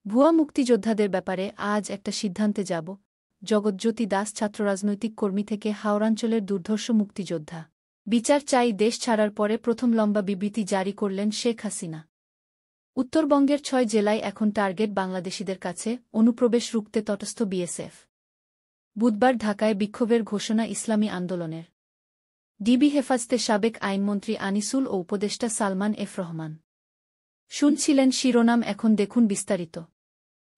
ভুয়া মুক্তিযোদ্ধাদের ব্যাপারে আজ একটা সিদ্ধান্তে যাব। জগৎজ্যোতি দাস ছাত্ররাজনৈতিক কর্মী থেকে হাওড়াঞ্চলের দুর্ধর্ষ মুক্তিযোদ্ধা। বিচার চাই দেশ ছাড়ার পরে প্রথম লম্বা বিবৃতি জারি করলেন শেখ হাসিনা। উত্তরবঙ্গের ৬ জেলায় এখন টার্গেট বাংলাদেশিদের কাছে, অনুপ্রবেশ রুখতে তটস্থ বিএসএফ। বুধবার ঢাকায় বিক্ষোভের ঘোষণা ইসলামী আন্দোলনের। ডিবি হেফাজতে সাবেক আইনমন্ত্রী আনিসুল ও উপদেষ্টা সালমান এফ রহমান। শুনছিলেন শিরোনাম, এখন দেখুন বিস্তারিত।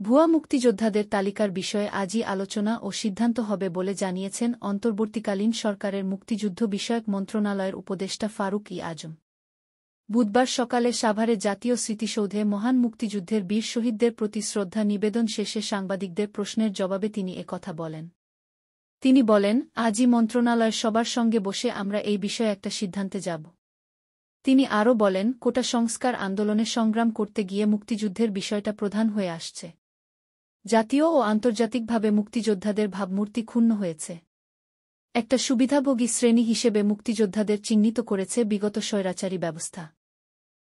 ভুয়া মুক্তিযোদ্ধাদের তালিকার বিষয়ে আজই আলোচনা ও সিদ্ধান্ত হবে বলে জানিয়েছেন অন্তর্বর্তীকালীন সরকারের মুক্তিযুদ্ধ বিষয়ক মন্ত্রণালয়ের উপদেষ্টা ফারুক ই আজম। বুধবার সকালে সাভারে জাতীয় স্মৃতিসৌধে মহান মুক্তিযুদ্ধের বীর শহীদদের প্রতি শ্রদ্ধা নিবেদন শেষে সাংবাদিকদের প্রশ্নের জবাবে তিনি একথা বলেন। তিনি বলেন, আজই মন্ত্রণালয়ের সবার সঙ্গে বসে আমরা এই বিষয়ে একটা সিদ্ধান্তে যাব। তিনি আরও বলেন, কোটা সংস্কার আন্দোলনে সংগ্রাম করতে গিয়ে মুক্তিযুদ্ধের বিষয়টা প্রধান হয়ে আসছে। জাতীয় ও আন্তর্জাতিকভাবে মুক্তিযোদ্ধাদের ভাবমূর্তি ক্ষুণ্ণ হয়েছে। একটা সুবিধাভোগী শ্রেণী হিসেবে মুক্তিযোদ্ধাদের চিহ্নিত করেছে বিগত স্বৈরাচারী ব্যবস্থা।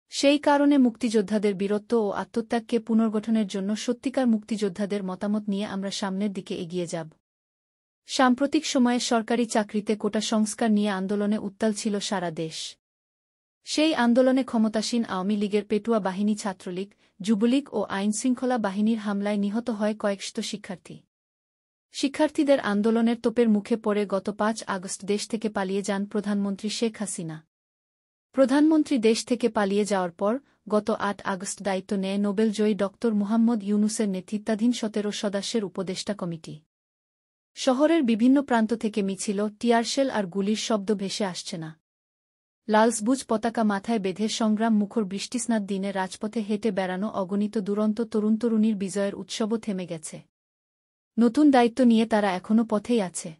সেই কারণে মুক্তিযোদ্ধাদের বীরত্ব ও আত্মত্যাগকে পুনর্গঠনের জন্য সত্যিকার মুক্তিযোদ্ধাদের মতামত নিয়ে আমরা সামনের দিকে এগিয়ে যাব। সাম্প্রতিক সময়ে সরকারি চাকরিতে কোটা সংস্কার নিয়ে আন্দোলনে উত্তাল ছিল সারা দেশ। সেই আন্দোলনে ক্ষমতাসীন আওয়ামী লীগের পেটুয়া বাহিনী, ছাত্রলীগ, যুবলীগ ও আইনশৃঙ্খলা বাহিনীর হামলায় নিহত হয় কয়েকশত শিক্ষার্থী। শিক্ষার্থীদের আন্দোলনের তোপের মুখে পড়ে গত ৫ আগস্ট দেশ থেকে পালিয়ে যান প্রধানমন্ত্রী শেখ হাসিনা। প্রধানমন্ত্রী দেশ থেকে পালিয়ে যাওয়ার পর গত ৮ আগস্ট দায়িত্ব নেয় নোবেলজয়ী ড. মুহাম্মদ ইউনূসের নেতৃত্বাধীন ১৭ সদস্যের উপদেষ্টা কমিটি। শহরের বিভিন্ন প্রান্ত থেকে মিছিল, টিয়ারশেল আর গুলির শব্দ ভেসে আসছে না। লাল সবুজ পতাকা মাথায় বেঁধে সংগ্রাম মুখর বৃষ্টিস্নাত দিনে রাজপথে হেঁটে বেড়ানো অগণিত দুরন্ত তরুণ-তরুণীর বিজয়ের উৎসবও থেমে গেছে। নতুন দায়িত্ব নিয়ে তারা এখনও পথেই আছে।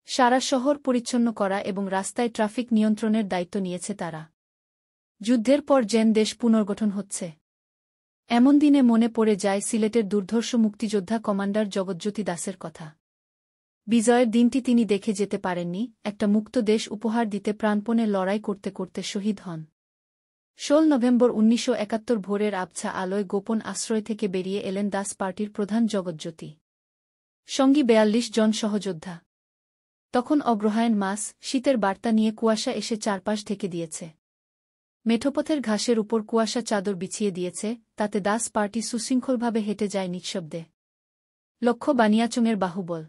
সারা শহর পরিচ্ছন্ন করা এবং রাস্তায় ট্রাফিক নিয়ন্ত্রণের দায়িত্ব নিয়েছে তারা। যুদ্ধের পর যেন দেশ পুনর্গঠন হচ্ছে, এমন দিনে মনে পড়ে যায় সিলেটের দুর্ধর্ষ মুক্তিযোদ্ধা কমান্ডার জগৎজ্যোতি দাসের কথা। বিজয়ের দিনটি তিনি দেখে যেতে পারেননি, একটা মুক্ত দেশ উপহার দিতে প্রাণপণে লড়াই করতে করতে শহীদ হন। ১৬ নভেম্বর ১৯৭১ ভোরের আবছা আলোয় গোপন আশ্রয় থেকে বেরিয়ে এলেন দাস পার্টির প্রধান জগৎজ্যোতি। সঙ্গী ৪২ জন সহযোদ্ধা। তখন অগ্রহায়ণ মাস, শীতের বার্তা নিয়ে কুয়াশা এসে চারপাশ ঢেকে দিয়েছে। মেঠোপথের ঘাসের উপর কুয়াশা চাদর বিছিয়ে দিয়েছে, তাতে দাস পার্টি সুশৃঙ্খলভাবে হেঁটে যায় নিঃশব্দে। লক্ষ্য বানিয়াচংয়ের বাহুবল।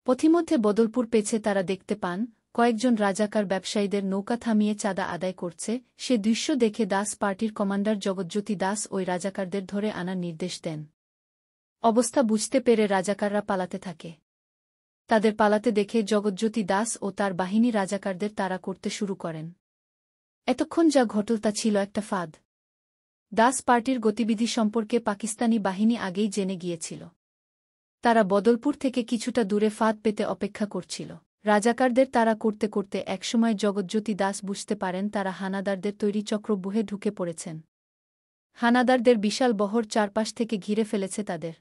পথিমধ্যে বদলপুর পেছে তারা দেখতে পান কয়েকজন রাজাকার ব্যবসায়ীদের নৌকা থামিয়ে চাঁদা আদায় করছে। সে দৃশ্য দেখে দাস পার্টির কমান্ডার জগৎজ্যোতি দাস ওই রাজাকারদের ধরে আনার নির্দেশ দেন। অবস্থা বুঝতে পেরে রাজাকাররা পালাতে থাকে। তাদের পালাতে দেখে জগৎজ্যোতি দাস ও তার বাহিনী রাজাকারদের তাড়া করতে শুরু করেন। এতক্ষণ যা ঘটল তা ছিল একটা ফাঁদ। দাস পার্টির গতিবিধি সম্পর্কে পাকিস্তানি বাহিনী আগেই জেনে গিয়েছিল। তারা বদলপুর থেকে কিছুটা দূরে ফাঁদ পেতে অপেক্ষা করছিল। রাজাকারদের তাড়া করতে করতে একসময় জগৎজ্যোতি দাস বুঝতে পারেন তারা হানাদারদের তৈরি চক্রব্যূহে ঢুকে পড়েছেন। হানাদারদের বিশাল বহর চারপাশ থেকে ঘিরে ফেলেছে তাদের।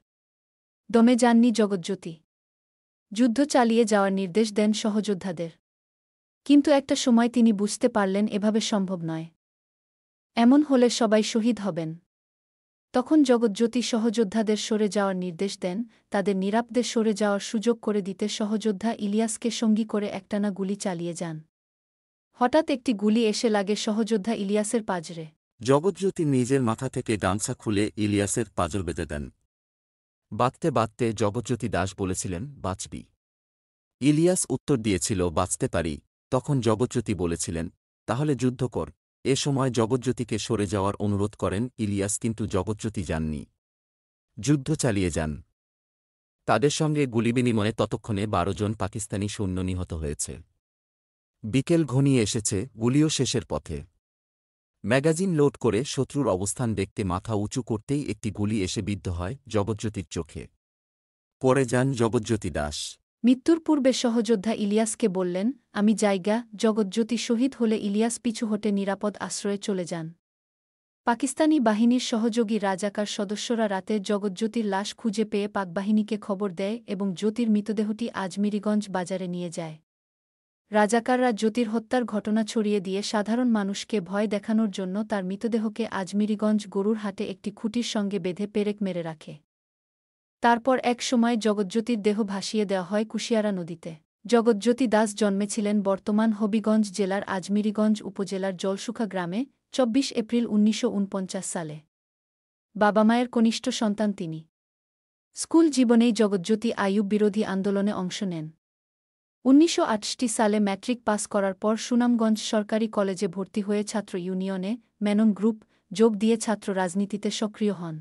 দমে যাননি জগৎজ্যোতি। যুদ্ধ চালিয়ে যাওয়ার নির্দেশ দেন সহযোদ্ধাদের। কিন্তু একটা সময় তিনি বুঝতে পারলেন এভাবে সম্ভব নয়। এমন হলে সবাই শহীদ হবেন। তখন জগৎজ্যোতি সহযোদ্ধাদের সরে যাওয়ার নির্দেশ দেন, তাদের নিরাপদে সরে যাওয়ার সুযোগ করে দিতে সহযোদ্ধা ইলিয়াসকে সঙ্গী করে একটানা গুলি চালিয়ে যান। হঠাৎ একটি গুলি এসে লাগে সহযোদ্ধা ইলিয়াসের পাঁজরে। জগৎজ্যোতি নিজের মাথা থেকে গামছা খুলে ইলিয়াসের পাঁজর বেঁধে দেন। বাঁধতে বাঁধতে জগৎজ্যোতি দাস বলেছিলেন, বাঁচবি। ইলিয়াস উত্তর দিয়েছিল, বাঁচতে পারি। তখন জগৎজ্যোতি বলেছিলেন, তাহলে যুদ্ধ কর। এ সময় জগৎজ্যোতিকে সরে যাওয়ার অনুরোধ করেন ইলিয়াস, কিন্তু জগৎজ্যোতি যাননি। যুদ্ধ চালিয়ে যান। তাদের সঙ্গে গুলি বিনিময়ে ততক্ষণে ১২ জন পাকিস্তানি সৈন্য নিহত হয়েছে। বিকেল ঘনিয়ে এসেছে, গুলিও শেষের পথে। ম্যাগাজিন লোড করে শত্রুর অবস্থান দেখতে মাথা উঁচু করতেই একটি গুলি এসে বিদ্ধ হয় জগৎজ্যোতির চোখে। পড়ে যান জগৎজ্যোতি দাস। মৃত্যুর পূর্বে সহযোদ্ধা ইলিয়াসকে বললেন, আমি জায়গা। জগৎজ্যোতি শহীদ হলে ইলিয়াস পিছু হটে নিরাপদ আশ্রয়ে চলে যান। পাকিস্তানি বাহিনীর সহযোগী রাজাকার সদস্যরা রাতে জগৎজ্যোতির লাশ খুঁজে পেয়ে পাকবাহিনীকে খবর দেয় এবং জ্যোতির মৃতদেহটি আজমিরিগঞ্জ বাজারে নিয়ে যায়। রাজাকাররা জ্যোতির হত্যার ঘটনা ছড়িয়ে দিয়ে সাধারণ মানুষকে ভয় দেখানোর জন্য তার মৃতদেহকে আজমিরিগঞ্জ গরুর হাটে একটি খুঁটির সঙ্গে বেঁধে পেরেক মেরে রাখে। তারপর এক সময় জগৎজ্যোতির দেহ ভাসিয়ে দেওয়া হয় কুশিয়ারা নদীতে। জগৎজ্যোতি দাস জন্মেছিলেন বর্তমান হবিগঞ্জ জেলার আজমিরিগঞ্জ উপজেলার জলসুখা গ্রামে ২৪ এপ্রিল ১৯৪৯ সালে। বাবা মায়ের কনিষ্ঠ সন্তান তিনি। স্কুল জীবনেই জগৎজ্যোতি আইয়ুব বিরোধী আন্দোলনে অংশ নেন। ১৯৬৮ সালে ম্যাট্রিক পাস করার পর সুনামগঞ্জ সরকারি কলেজে ভর্তি হয়ে ছাত্র ইউনিয়নে মেনন গ্রুপ যোগ দিয়ে ছাত্র রাজনীতিতে সক্রিয় হন।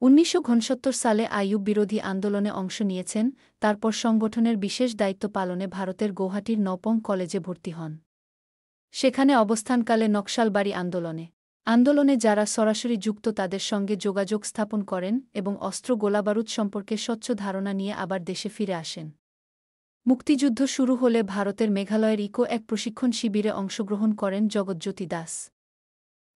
১৯৬৯ সালে আইয়ুব বিরোধী আন্দোলনে অংশ নিয়েছেন, তারপর সংগঠনের বিশেষ দায়িত্ব পালনে ভারতের গৌহাটির নওপং কলেজে ভর্তি হন। সেখানে অবস্থানকালে নকশালবাড়ি আন্দোলনে যারা সরাসরি যুক্ত তাদের সঙ্গে যোগাযোগ স্থাপন করেন এবং অস্ত্র গোলাবারুদ সম্পর্কে স্বচ্ছ ধারণা নিয়ে আবার দেশে ফিরে আসেন। মুক্তিযুদ্ধ শুরু হলে ভারতের মেঘালয়ের ইকো-১ প্রশিক্ষণ শিবিরে অংশগ্রহণ করেন জগৎজ্যোতি দাস।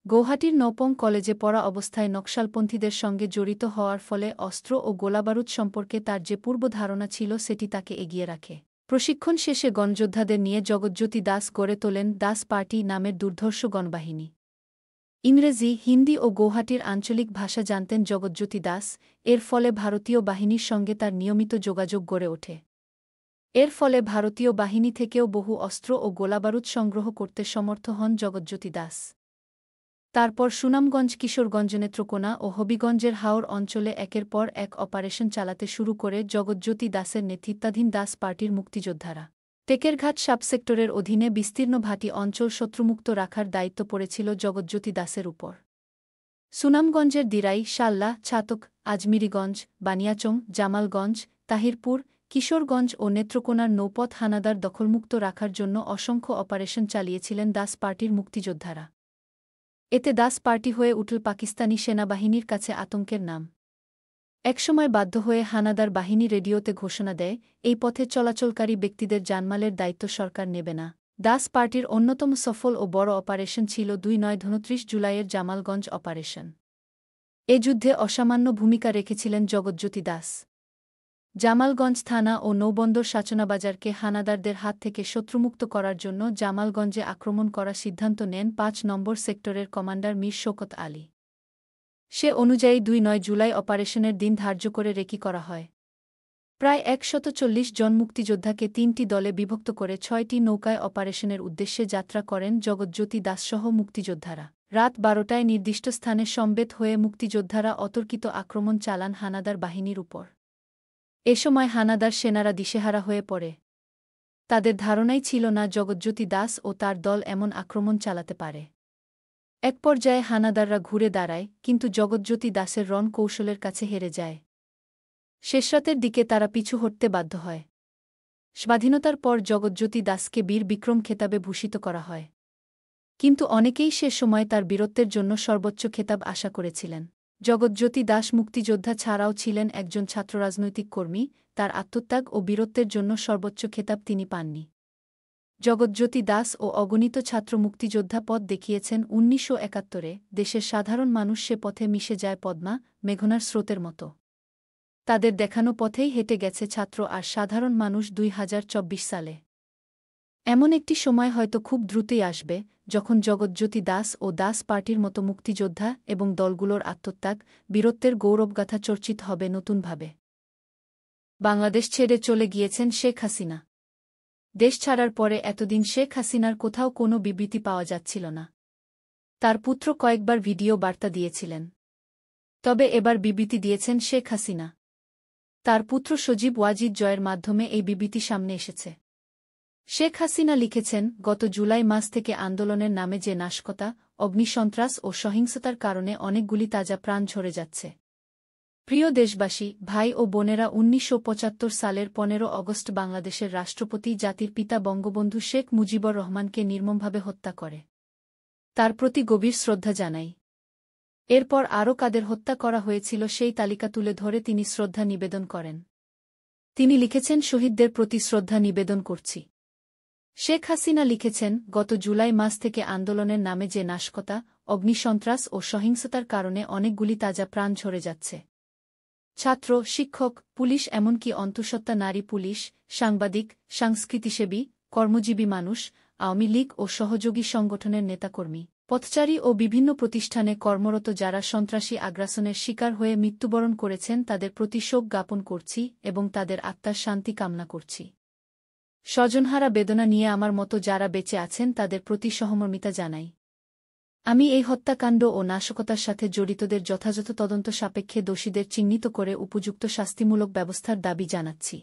গৌহাটির নওপং কলেজে পড়া অবস্থায় নকশালপন্থীদের সঙ্গে জড়িত হওয়ার ফলে অস্ত্র ও গোলাবারুদ সম্পর্কে তার যে পূর্ব ধারণা ছিল সেটি তাকে এগিয়ে রাখে। প্রশিক্ষণ শেষে গণযোদ্ধাদের নিয়ে জগৎজ্যোতি দাস গড়ে তোলেন দাস পার্টি নামের দুর্ধর্ষ গণবাহিনী। ইংরেজি, হিন্দি ও গৌহাটির আঞ্চলিক ভাষা জানতেন জগৎজ্যোতি দাস, এর ফলে ভারতীয় বাহিনীর সঙ্গে তার নিয়মিত যোগাযোগ গড়ে ওঠে। এর ফলে ভারতীয় বাহিনী থেকেও বহু অস্ত্র ও গোলাবারুদ সংগ্রহ করতে সমর্থ হন জগৎজ্যোতি দাস। তারপর সুনামগঞ্জ, কিশোরগঞ্জ, নেত্রকোনা ও হবিগঞ্জের হাওর অঞ্চলে একের পর এক অপারেশন চালাতে শুরু করে জগৎজ্যোতি দাসের নেতৃত্বাধীন দাস পার্টির মুক্তিযোদ্ধারা। টেকেরঘাট সাবসেক্টরের অধীনে বিস্তীর্ণ ভাটি অঞ্চল শত্রুমুক্ত রাখার দায়িত্ব পড়েছিল জগৎজ্যোতি দাসের উপর। সুনামগঞ্জের দিরাই, শাল্লা, ছাতক, আজমিরিগঞ্জ, বানিয়াচং, জামালগঞ্জ, তাহিরপুর, কিশোরগঞ্জ ও নেত্রকোনার নৌপথ হানাদার দখলমুক্ত রাখার জন্য অসংখ্য অপারেশন চালিয়েছিলেন দাস পার্টির মুক্তিযোদ্ধারা। এতে দাস পার্টি হয়ে উঠল পাকিস্তানি সেনাবাহিনীর কাছে আতঙ্কের নাম। একসময় বাধ্য হয়ে হানাদার বাহিনী রেডিওতে ঘোষণা দেয়, এই পথে চলাচলকারী ব্যক্তিদের জানমালের দায়িত্ব সরকার নেবে না। দাস পার্টির অন্যতম সফল ও বড় অপারেশন ছিল ২৯-২৯ জুলাইয়ের জামালগঞ্জ অপারেশন। এ যুদ্ধে অসামান্য ভূমিকা রেখেছিলেন জগৎজ্যোতি দাস। জামালগঞ্জ থানা ও নৌবন্দর সাচনাবাজারকে হানাদারদের হাত থেকে শত্রুমুক্ত করার জন্য জামালগঞ্জে আক্রমণ করার সিদ্ধান্ত নেন ৫ নম্বর সেক্টরের কমান্ডার মীর শওকত আলী। সে অনুযায়ী ২৯ জুলাই অপারেশনের দিন ধার্য করে রেকি করা হয়। প্রায় ১৪০ জন মুক্তিযোদ্ধাকে ৩টি দলে বিভক্ত করে ৬টি নৌকায় অপারেশনের উদ্দেশ্যে যাত্রা করেন জগৎজ্যোতি দাসসহ মুক্তিযোদ্ধারা। রাত ১২টায় নির্দিষ্ট স্থানে সমবেত হয়ে মুক্তিযোদ্ধারা অতর্কিত আক্রমণ চালান হানাদার বাহিনীর উপর। এ সময় হানাদার সেনারা দিশেহারা হয়ে পড়ে। তাদের ধারণাই ছিল না জগৎজ্যোতি দাস ও তার দল এমন আক্রমণ চালাতে পারে। এক পর্যায়ে হানাদাররা ঘুরে দাঁড়ায়, কিন্তু জগৎজ্যোতি দাসের রণ কৌশলের কাছে হেরে যায়। শেষরাতের দিকে তারা পিছু হটতে বাধ্য হয়। স্বাধীনতার পর জগৎজ্যোতি দাসকে বীর বিক্রম খেতাবে ভূষিত করা হয়। কিন্তু অনেকেই সে সময় তার বীরত্বের জন্য সর্বোচ্চ খেতাব আশা করেছিলেন। জগৎজ্যোতি দাস মুক্তিযোদ্ধা ছাড়াও ছিলেন একজন ছাত্ররাজনৈতিক কর্মী, তার আত্মত্যাগ ও বীরত্বের জন্য সর্বোচ্চ খেতাব তিনি পাননি। জগৎজ্যোতি দাস ও অগণিত ছাত্র মুক্তিযোদ্ধা পথ দেখিয়েছেন ১৯৭১-এ, দেশের সাধারণ মানুষ সে পথে মিশে যায় পদ্মা, মেঘনার স্রোতের মতো। তাদের দেখানো পথেই হেঁটে গেছে ছাত্র আর সাধারণ মানুষ ২০২৪ সালে। এমন একটি সময় হয়তো খুব দ্রুতই আসবে, যখন জগৎজ্যোতি দাস ও দাস পার্টির মতো মুক্তিযোদ্ধা এবং দলগুলোর আত্মত্যাগ, বীরত্বের গৌরবগাথা চর্চিত হবে নতুনভাবে। বাংলাদেশ ছেড়ে চলে গিয়েছেন শেখ হাসিনা। দেশ ছাড়ার পরে এতদিন শেখ হাসিনার কোথাও কোনো বিবৃতি পাওয়া যাচ্ছিল না। তার পুত্র কয়েকবার ভিডিও বার্তা দিয়েছিলেন। তবে এবার বিবৃতি দিয়েছেন শেখ হাসিনা। তার পুত্র সজীব ওয়াজিদ জয়ের মাধ্যমে এই বিবৃতি সামনে এসেছে। শেখ হাসিনা লিখেছেন, গত জুলাই মাস থেকে আন্দোলনের নামে যে নাশকতা, অগ্নিসন্ত্রাস ও সহিংসতার কারণে অনেকগুলি তাজা প্রাণ ঝরে যাচ্ছে। প্রিয় দেশবাসী, ভাই ও বোনেরা, ১৯৭৫ সালের ১৫ অগস্ট বাংলাদেশের রাষ্ট্রপতি জাতির পিতা বঙ্গবন্ধু শেখ মুজিবুর রহমানকে নির্মমভাবে হত্যা করে। তার প্রতি গভীর শ্রদ্ধা জানাই। এরপর আরও কাদের হত্যা করা হয়েছিল সেই তালিকা তুলে ধরে তিনি শ্রদ্ধা নিবেদন করেন। তিনি লিখেছেন, শহীদদের প্রতি শ্রদ্ধা নিবেদন করছি। শেখ হাসিনা লিখেছেন, গত জুলাই মাস থেকে আন্দোলনের নামে যে নাশকতা, অগ্নিসন্ত্রাস ও সহিংসতার কারণে অনেকগুলি তাজা প্রাণ ঝরে যাচ্ছে। ছাত্র, শিক্ষক, পুলিশ, এমনকি অন্তঃসত্ত্বা নারী পুলিশ, সাংবাদিক, সংস্কৃতিসেবী, কর্মজীবী মানুষ, আওয়ামী লীগ ও সহযোগী সংগঠনের নেতাকর্মী, পথচারী ও বিভিন্ন প্রতিষ্ঠানে কর্মরত যারা সন্ত্রাসী আগ্রাসনের শিকার হয়ে মৃত্যুবরণ করেছেন তাদের প্রতি শোক জ্ঞাপন করছি এবং তাদের আত্মার শান্তি কামনা করছি। স্বজনহারা বেদনা নিয়ে আমার মতো যারা বেঁচে আছেন তাদের প্রতি সহমর্মিতা জানাই। আমি এই হত্যাকাণ্ড ও নাশকতার সাথে জড়িতদের যথাযথ তদন্ত সাপেক্ষে দোষীদের চিহ্নিত করে উপযুক্ত শাস্তিমূলক ব্যবস্থার দাবি জানাচ্ছি।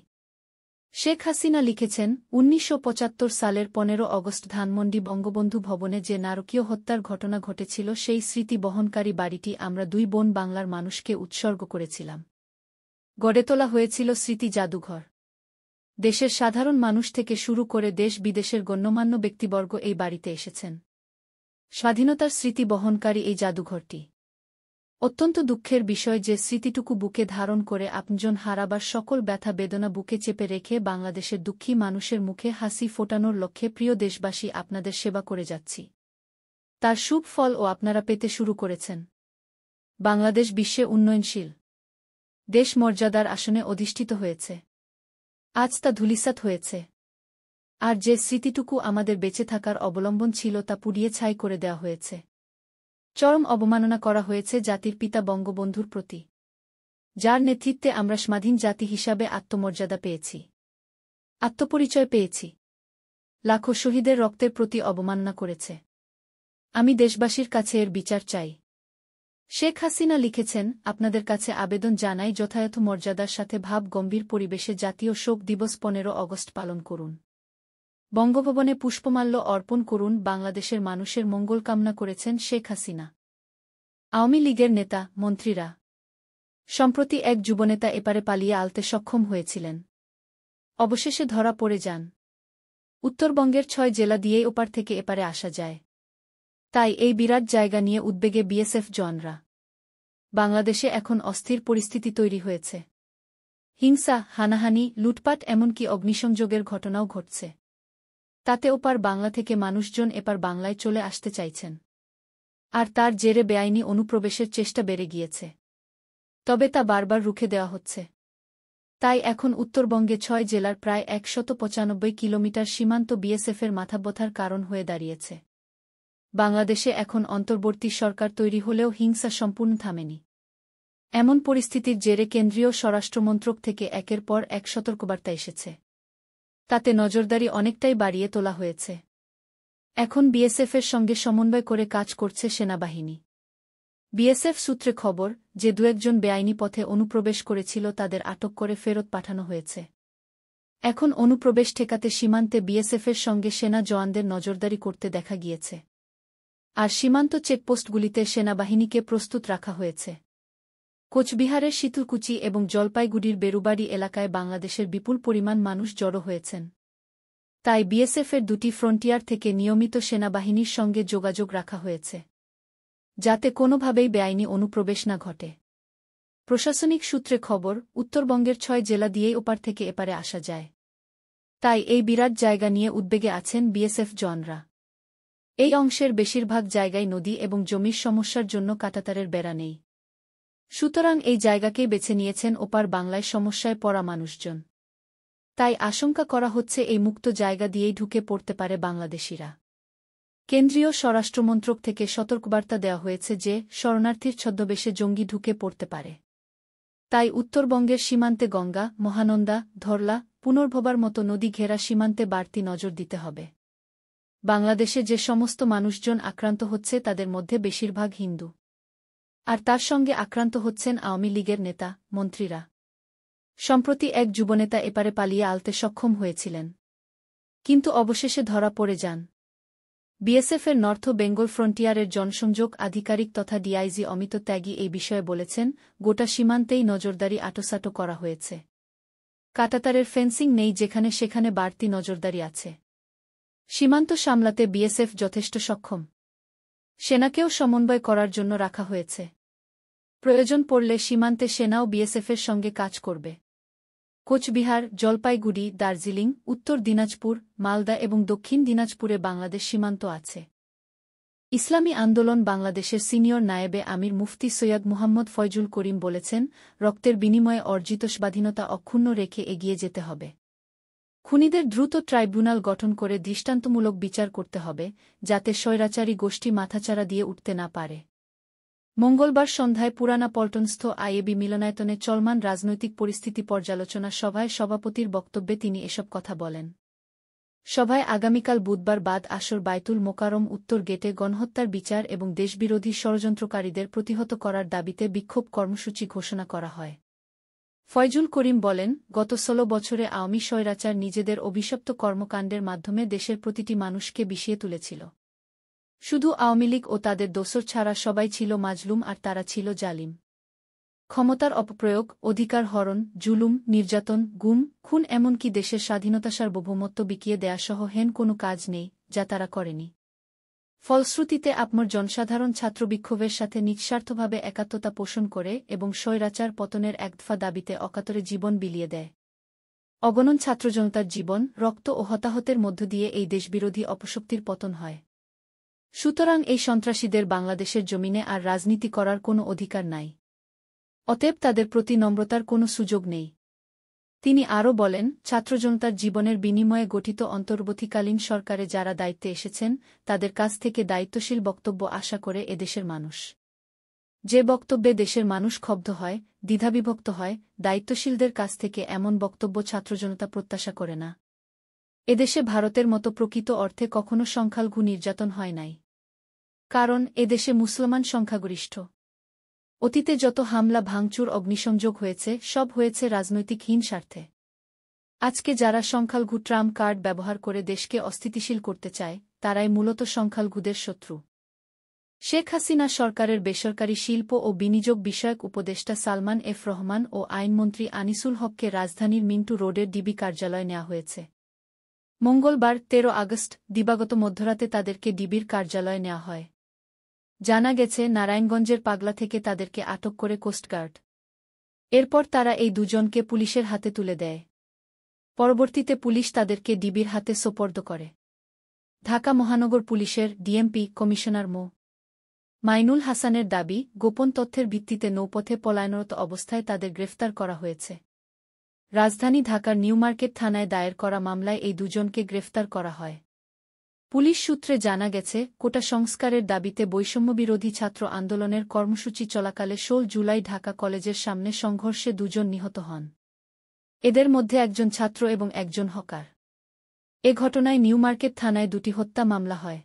শেখ হাসিনা লিখেছেন, ১৯৭৫ সালের ১৫ অগস্ট ধানমন্ডি বঙ্গবন্ধু ভবনে যে নারকীয় হত্যার ঘটনা ঘটেছিল সেই স্মৃতি বহনকারী বাড়িটি আমরা দুই বোন বাংলার মানুষকে উৎসর্গ করেছিলাম। গড়ে তোলা হয়েছিল স্মৃতি জাদুঘর। দেশের সাধারণ মানুষ থেকে শুরু করে দেশ বিদেশের গণ্যমান্য ব্যক্তিবর্গ এই বাড়িতে এসেছেন। স্বাধীনতার স্মৃতি বহনকারী এই জাদুঘরটি অত্যন্ত দুঃখের বিষয় যে স্মৃতিটুকু বুকে ধারণ করে আপনজন হারাবার সকল ব্যথা বেদনা বুকে চেপে রেখে বাংলাদেশের দুঃখী মানুষের মুখে হাসি ফোটানোর লক্ষ্যে প্রিয় দেশবাসী আপনাদের সেবা করে যাচ্ছি। তার শুভ ফল ও আপনারা পেতে শুরু করেছেন। বাংলাদেশ বিশ্বে উন্নয়নশীল দেশ মর্যাদার আসনে অধিষ্ঠিত হয়েছে। আজ তা ধূলিসাৎ হয়েছে। আর যে স্মৃতিটুকু আমাদের বেঁচে থাকার অবলম্বন ছিল তা পুড়িয়ে ছাই করে দেওয়া হয়েছে। চরম অবমাননা করা হয়েছে জাতির পিতা বঙ্গবন্ধুর প্রতি, যার নেতৃত্বে আমরা স্বাধীন জাতি হিসাবে আত্মমর্যাদা পেয়েছি, আত্মপরিচয় পেয়েছি। লাখো শহীদের রক্তের প্রতি অবমাননা করেছে। আমি দেশবাসীর কাছে এর বিচার চাই। শেখ হাসিনা লিখেছেন, আপনাদের কাছে আবেদন জানাই যথাযথ মর্যাদার সাথে ভাব গম্ভীর পরিবেশে জাতীয় শোক দিবস ১৫ অগস্ট পালন করুন। বঙ্গভবনে পুষ্পমাল্য অর্পণ করুন। বাংলাদেশের মানুষের মঙ্গল কামনা করেছেন শেখ হাসিনা। আওয়ামী লীগের নেতা, মন্ত্রীরা। সম্প্রতি এক যুবনেতা এপারে পালিয়ে আলতে সক্ষম হয়েছিলেন। অবশেষে ধরা পড়ে যান। উত্তরবঙ্গের ৬ জেলা দিয়েই ওপার থেকে এপারে আসা যায়। তাই এই বিরাট জায়গা নিয়ে উদ্বেগে বিএসএফ জওয়ানরা। বাংলাদেশে এখন অস্থির পরিস্থিতি তৈরি হয়েছে। হিংসা, হানাহানি, লুটপাট এমনকি অগ্নিসংযোগের ঘটনাও ঘটছে। তাতে ওপার বাংলা থেকে মানুষজন এপার বাংলায় চলে আসতে চাইছেন। আর তার জেরে বেআইনি অনুপ্রবেশের চেষ্টা বেড়ে গিয়েছে। তবে তা বারবার রুখে দেওয়া হচ্ছে। তাই এখন উত্তরবঙ্গে ৬ জেলার প্রায় ১৯৫ কিলোমিটার সীমান্ত বিএসএফের মাথাব্যথার কারণ হয়ে দাঁড়িয়েছে। বাংলাদেশে এখন অন্তর্বর্তী সরকার তৈরি হলেও হিংসা সম্পূর্ণ থামেনি। এমন পরিস্থিতির জেরে কেন্দ্রীয় স্বরাষ্ট্রমন্ত্রক থেকে একের পর এক সতর্কবার্তা এসেছে। তাতে নজরদারি অনেকটাই বাড়িয়ে তোলা হয়েছে। এখন বিএসএফের সঙ্গে সমন্বয় করে কাজ করছে সেনাবাহিনী। বিএসএফ সূত্রে খবর, যে দু-একজন বেআইনি পথে অনুপ্রবেশ করেছিল তাদের আটক করে ফেরত পাঠানো হয়েছে। এখন অনুপ্রবেশ ঠেকাতে সীমান্তে বিএসএফের সঙ্গে সেনা জওয়ানদের নজরদারি করতে দেখা গিয়েছে। আর সীমান্ত চেকপোস্টগুলিতে সেনাবাহিনীকে প্রস্তুত রাখা হয়েছে। কোচবিহারের শীতলকুচি এবং জলপাইগুড়ির বেরুবাড়ি এলাকায় বাংলাদেশের বিপুল পরিমাণ মানুষ জড়ো হয়েছেন। তাই বিএসএফের দুটি ফ্রন্টিয়ার থেকে নিয়মিত সেনাবাহিনীর সঙ্গে যোগাযোগ রাখা হয়েছে, যাতে কোনোভাবেই বেআইনি অনুপ্রবেশ না ঘটে। প্রশাসনিক সূত্রে খবর, উত্তরবঙ্গের ৬ জেলা দিয়েই ওপার থেকে এপারে আসা যায়। তাই এই বিরাট জায়গা নিয়ে উদ্বেগে আছেন বিএসএফ জওয়ানরা। এই অংশের বেশিরভাগ জায়গায় নদী এবং জমির সমস্যার জন্য কাঁটাতারের বেড়া নেই। সুতরাং এই জায়গাকেই বেছে নিয়েছেন ওপার বাংলায় সমস্যায় পড়া মানুষজন। তাই আশঙ্কা করা হচ্ছে এই মুক্ত জায়গা দিয়েই ঢুকে পড়তে পারে বাংলাদেশিরা। কেন্দ্রীয় স্বরাষ্ট্রমন্ত্রক থেকে সতর্কবার্তা দেওয়া হয়েছে যে শরণার্থীর ছদ্মবেশে জঙ্গি ঢুকে পড়তে পারে। তাই উত্তরবঙ্গের সীমান্তে গঙ্গা, মহানন্দা, ধরলা, পুনর্ভবার মতো নদী ঘেরা সীমান্তে বাড়তি নজর দিতে হবে। বাংলাদেশে যে সমস্ত মানুষজন আক্রান্ত হচ্ছে তাদের মধ্যে বেশিরভাগ হিন্দু। আর তার সঙ্গে আক্রান্ত হচ্ছেন আওয়ামী লীগের নেতা, মন্ত্রীরা। সম্প্রতি এক যুবনেতা এপারে পালিয়ে আলতে সক্ষম হয়েছিলেন, কিন্তু অবশেষে ধরা পড়ে যান। বিএসএফের নর্থ বেঙ্গল ফ্রন্টিয়ারের জনসংযোগ আধিকারিক তথা ডিআইজি অমিত ত্যাগী এই বিষয়ে বলেছেন, গোটা সীমান্তেই নজরদারি আঁটোসাঁটো করা হয়েছে। কাঁটাতারের ফেন্সিং নেই, যেখানে সেখানে বাড়তি নজরদারি আছে। সীমান্ত সামলাতে বিএসএফ যথেষ্ট সক্ষম। সেনাকেও সমন্বয় করার জন্য রাখা হয়েছে। প্রয়োজন পড়লে সীমান্তে সেনাও বিএসএফের সঙ্গে কাজ করবে। কোচবিহার, জলপাইগুড়ি, দার্জিলিং, উত্তর দিনাজপুর, মালদা এবং দক্ষিণ দিনাজপুরে বাংলাদেশ সীমান্ত আছে। ইসলামী আন্দোলন বাংলাদেশের সিনিয়র নায়েবে আমির মুফতি সৈয়দ মুহাম্মদ ফয়জুল করিম বলেছেন, রক্তের বিনিময়ে অর্জিত স্বাধীনতা অক্ষুণ্ণ রেখে এগিয়ে যেতে হবে। খুনিদের দ্রুত ট্রাইব্যুনাল গঠন করে দৃষ্টান্তমূলক বিচার করতে হবে, যাতে স্বৈরাচারী গোষ্ঠী মাথাচাড়া দিয়ে উঠতে না পারে। মঙ্গলবার সন্ধ্যায় পুরানা পল্টনস্থ আইএবি মিলনায়তনে চলমান রাজনৈতিক পরিস্থিতি পর্যালোচনা সভায় সভাপতির বক্তব্যে তিনি এসব কথা বলেন। সভায় আগামীকাল বুধবার বাদ আসর বায়তুল মোকাররম উত্তর গেটে গণহত্যার বিচার এবং দেশবিরোধী ষড়যন্ত্রকারীদের প্রতিহত করার দাবিতে বিক্ষোভ কর্মসূচি ঘোষণা করা হয়। ফয়জুল করিম বলেন, গত ১৬ বছরে আওয়ামী স্বৈরাচার নিজেদের অভিশপ্ত কর্মকাণ্ডের মাধ্যমে দেশের প্রতিটি মানুষকে বিষিয়ে তুলেছিল। শুধু আওয়ামী লীগ ও তাদের দোসর ছাড়া সবাই ছিল মাজলুম আর তারা ছিল জালিম। ক্ষমতার অপপ্রয়োগ, অধিকার হরণ, জুলুম, নির্যাতন, গুম, খুন এমনকি দেশের স্বাধীনতা সার্বভৌমত্ব বিকিয়ে দেয়াসহ হেন কোনো কাজ নেই, যা তারা করেনি। ফলশ্রুতিতে আপমর জনসাধারণ ছাত্রবিক্ষোভের সাথে নিঃস্বার্থভাবে একাত্মতা পোষণ করে এবং স্বৈরাচার পতনের একদফা দাবিতে অকাতরে জীবন বিলিয়ে দেয়। অগণন ছাত্রজনতার জীবন, রক্ত ও হতাহতের মধ্য দিয়ে এই দেশবিরোধী অপশক্তির পতন হয়। সুতরাং এই সন্ত্রাসীদের বাংলাদেশের জমিনে আর রাজনীতি করার কোনো অধিকার নাই। অতএব তাদের প্রতি নম্রতার কোনো সুযোগ নেই। তিনি আরও বলেন, ছাত্রজনতার জীবনের বিনিময়ে গঠিত অন্তর্বর্তীকালীন সরকারে যারা দায়িত্বে এসেছেন, তাদের কাছ থেকে দায়িত্বশীল বক্তব্য আশা করে এদেশের মানুষ। যে বক্তব্যে দেশের মানুষ ক্ষুব্ধ হয়, দ্বিধাবিভক্ত হয়, দায়িত্বশীলদের কাছ থেকে এমন বক্তব্য ছাত্রজনতা প্রত্যাশা করে না। এদেশে ভারতের মতো প্রকৃত অর্থে কখনো সংখ্যালঘু নির্যাতন হয় নাই। কারণ এদেশে মুসলমান সংখ্যাগরিষ্ঠ। অতীতে যত হামলা ভাঙচুর অগ্নিসংযোগ হয়েছে, সব হয়েছে রাজনৈতিকহীন স্বার্থে। আজকে যারা সংখ্যালঘু ট্রাম্প কার্ড ব্যবহার করে দেশকে অস্থিতিশীল করতে চায়, তারাই মূলত সংখ্যালঘুদের শত্রু। শেখ হাসিনা সরকারের বেসরকারি শিল্প ও বিনিয়োগ বিষয়ক উপদেষ্টা সালমান এফ রহমান ও আইনমন্ত্রী আনিসুল হককে রাজধানীর মিন্টু রোডের ডিবি কার্যালয়ে নেওয়া হয়েছে। মঙ্গলবার ১৩ আগস্ট দিবাগত মধ্যরাতে তাদেরকে ডিবির কার্যালয়ে নেওয়া হয়। জানা গেছে, নারায়ণগঞ্জের পাগলা থেকে তাদেরকে আটক করে কোস্টগার্ড। এরপর তারা এই দুজনকে পুলিশের হাতে তুলে দেয়। পরবর্তীতে পুলিশ তাদেরকে ডিবির হাতে সোপর্দ করে। ঢাকা মহানগর পুলিশের ডিএমপি কমিশনার মো. মাইনুল হাসানের দাবি, গোপন তথ্যের ভিত্তিতে নৌপথে পলায়নরত অবস্থায় তাদের গ্রেফতার করা হয়েছে। রাজধানী ঢাকার নিউমার্কেট থানায় দায়ের করা মামলায় এই দুজনকে গ্রেফতার করা হয়। পুলিশ সূত্রে জানা গেছে, কোটা সংস্কারের দাবিতে বৈষম্যবিরোধী ছাত্র আন্দোলনের কর্মসূচি চলাকালে ১৬ জুলাই ঢাকা কলেজের সামনে সংঘর্ষে দুজন নিহত হন। এদের মধ্যে একজন ছাত্র এবং একজন হকার। এ ঘটনায় নিউমার্কেট থানায় ২টি হত্যা মামলা হয়।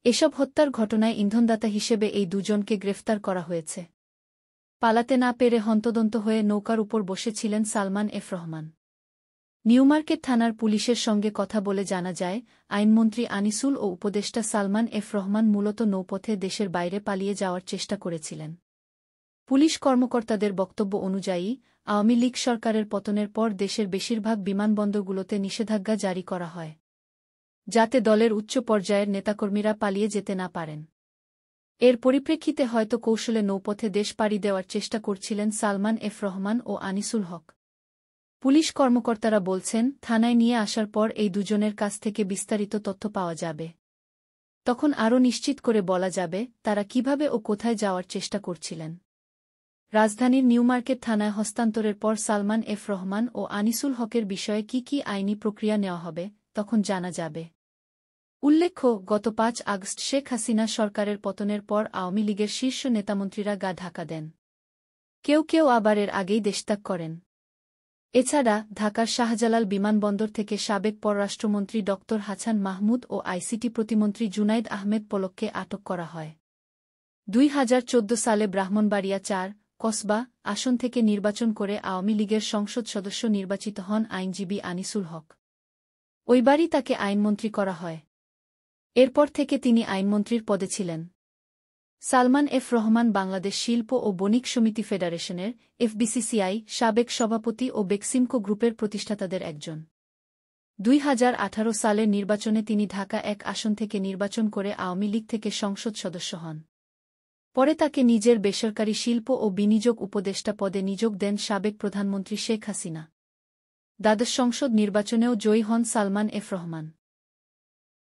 এসব হত্যার ঘটনায় ইন্ধনদাতা হিসেবে এই দুজনকে গ্রেফতার করা হয়েছে। পালাতে না পেরে হন্তদন্ত হয়ে নৌকার উপর বসেছিলেন সালমান এফ রহমান। নিউমার্কেট থানার পুলিশের সঙ্গে কথা বলে জানা যায়, আইনমন্ত্রী আনিসুল ও উপদেষ্টা সালমান এফ রহমান মূলত নৌপথে দেশের বাইরে পালিয়ে যাওয়ার চেষ্টা করেছিলেন। পুলিশ কর্মকর্তাদের বক্তব্য অনুযায়ী, আওয়ামী লীগ সরকারের পতনের পর দেশের বেশিরভাগ বিমানবন্দরগুলোতে নিষেধাজ্ঞা জারি করা হয়, যাতে দলের উচ্চ পর্যায়ের নেতাকর্মীরা পালিয়ে যেতে না পারেন। এর পরিপ্রেক্ষিতে হয়তো কৌশলে নৌপথে দেশ পাড়ি দেওয়ার চেষ্টা করছিলেন সালমান এফ রহমান ও আনিসুল হক। পুলিশ কর্মকর্তারা বলছেন, থানায় নিয়ে আসার পর এই দুজনের কাছ থেকে বিস্তারিত তথ্য পাওয়া যাবে। তখন আরও নিশ্চিত করে বলা যাবে, তারা কিভাবে ও কোথায় যাওয়ার চেষ্টা করছিলেন। রাজধানীর নিউমার্কেট থানায় হস্তান্তরের পর সালমান এফ রহমান ও আনিসুল হকের বিষয়ে কি আইনি প্রক্রিয়া নেওয়া হবে, তখন জানা যাবে। উল্লেখ্য, গত ৫ আগস্ট শেখ হাসিনা সরকারের পতনের পর আওয়ামী লীগের শীর্ষ নেতামন্ত্রীরা গা ঢাকা দেন। কেউ কেউ আবার এর আগেই দেশত্যাগ করেন। এছাড়া ঢাকার শাহজালাল বিমানবন্দর থেকে সাবেক পররাষ্ট্রমন্ত্রী ড. হাছান মাহমুদ ও আইসিটি প্রতিমন্ত্রী জুনাইদ আহমেদ পলককে আটক করা হয়। ২০১৪ সালে ব্রাহ্মণবাড়িয়া ৪ কসবা আসন থেকে নির্বাচন করে আওয়ামী লীগের সংসদ সদস্য নির্বাচিত হন আইনজীবী আনিসুল হক। ওইবারই তাকে আইনমন্ত্রী করা হয়। এরপর থেকে তিনি আইনমন্ত্রীর পদে ছিলেন। সালমান এফ রহমান বাংলাদেশ শিল্প ও বণিক সমিতি ফেডারেশনের এফবিসিসিআই সাবেক সভাপতি ও বেক্সিমকো গ্রুপের প্রতিষ্ঠাতাদের একজন। ২০১৮ সালের নির্বাচনে তিনি ঢাকা ১ আসন থেকে নির্বাচন করে আওয়ামী লীগ থেকে সংসদ সদস্য হন। পরে তাকে নিজের বেসরকারি শিল্প ও বিনিয়োগ উপদেষ্টা পদে নিয়োগ দেন সাবেক প্রধানমন্ত্রী শেখ হাসিনা। দ্বাদশ সংসদ নির্বাচনেও জয়ী হন সালমান এফ রহমান।